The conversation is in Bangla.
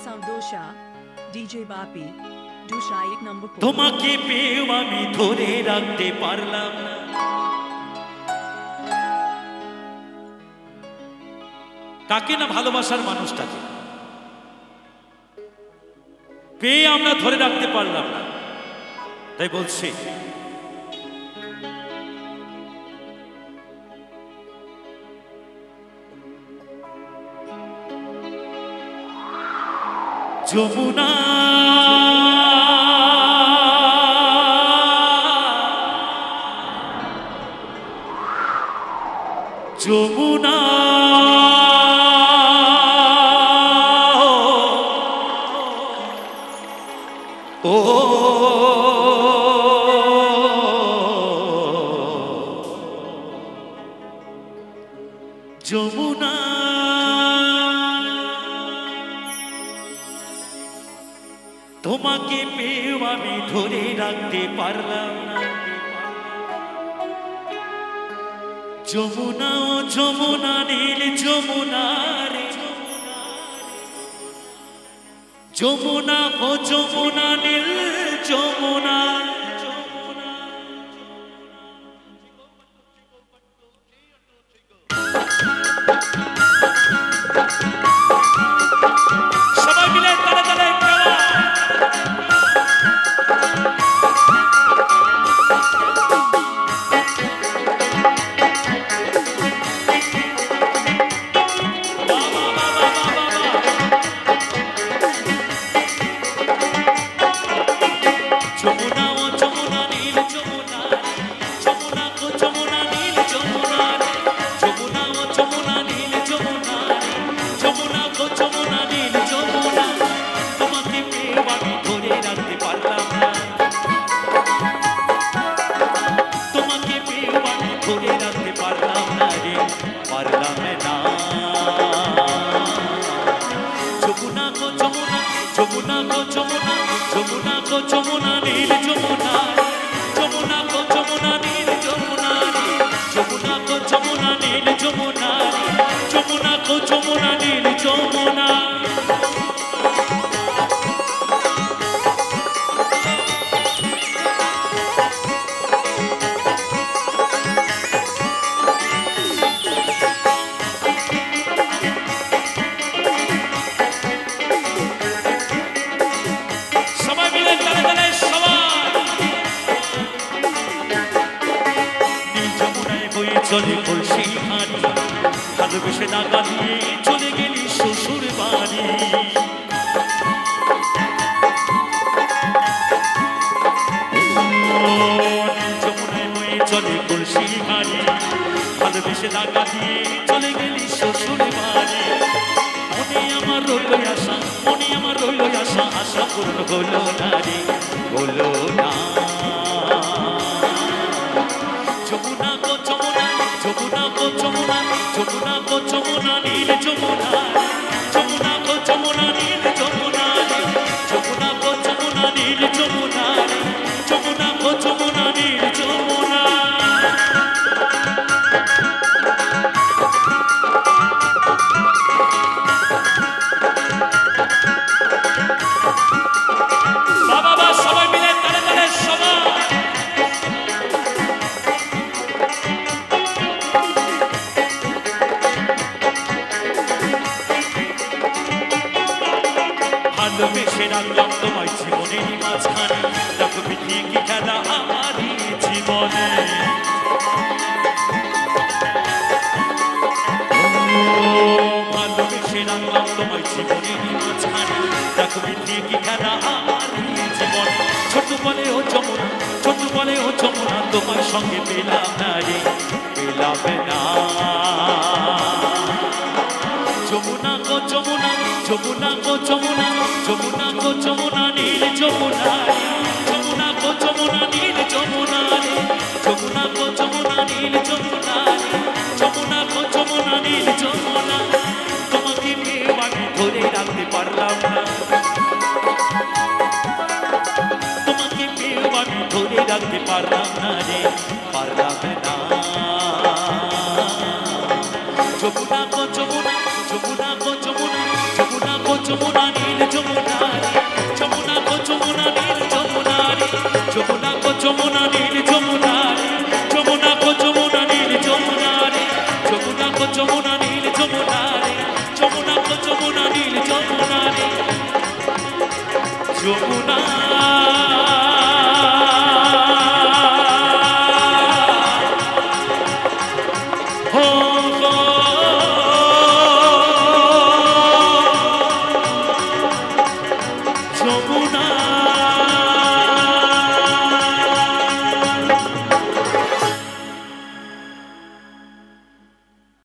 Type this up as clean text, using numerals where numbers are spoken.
Sound Dosha, DJ Bapi, Dosha 8 number 4. তোমাকে পেয়েও আমি ধরে রাখতে পারলাম না, কাকে না ভালোবাসার মানুষটাকে পেয়ে আমরা ধরে রাখতে পারলাম না। তাই বলছি যমুনা যমুনা ও যমুনা তোমাকে পেয়েও আমি ধরে রাখতে পারলাম না। যমুনা ও যমুনা নীল যমুনা রে, যমুনা ও যমুনা নীল যমুনা, সবাই মিলে তালে তালে চলে কলসি হারি, ভালোবেসে টাকা দিয়ে চলে গেলি শ্বশুর বাড়ি। যমুনায় বয়ে চলে কলসি হারি, ভালোবেসে টাকা দিয়ে চলে গেলি শ্বশুর বাড়ি। মনে আমার রইল আশা, মনে আমার রইল আশা, আশা পূর্ণ হলো না রে, হলো না। যমুনা গো যমুনা, যমুনা গো যমুনা, যমুনা গো যমুনা নীল যমুনা, যমুনা গো যমুনা নীল যমুনা, যমুনা গো যমুনা নীল যমুনা, যমুনা গো যমুনা নীল যমুনা। বাবা সবাই মিলে তালে তালে সবাই ভালোবেসে রাখলাম তোমায় জীবনেরই মাঝখানে, দেখো পিঠিয়ে কি খেলা আমারই জীবনে। ভালোবেসে রাখলাম তোমায় জীবনেরই মাঝখানে, দেখো পিঠিয়ে কি খেলা আমারই জীবনে। ছোট বলে ও যমুনা, ছোট বলে ও যমুনা, তোমার সঙ্গে পেলাম না রে, পেলাম না। যমুনা গো যমুনা, যমুনা গো যমুনা, যমুনা গো যমুনা নীল যমুনা, যমুনা গো যমুনা নীল যমুনা, যমুনা গো যমুনা নীল যমুনা, যমুনা গো যমুনা নীল যমুনা। তোমাকে পেয়েও আমি ধরে রাখতে পারলাম না, তোমাকে পেয়েও আমি ধরে রাখতে পারলাম না রে, পারলাম না। যমুনা গো যমুনা, যমুনা গো যমুনা, যমুনা গো যমুনা নীল যমুনা রে যমুনা গো যমুনা নীল যমুনা রে যমুনা গো যমুনা নীল যমুনা রে যমুনা গো যমুনা নীল যমুনা রে যমুনা গো যমুনা নীল যমুনা রে যমুনা গো যমুনা নীল যমুনা রে যমুনা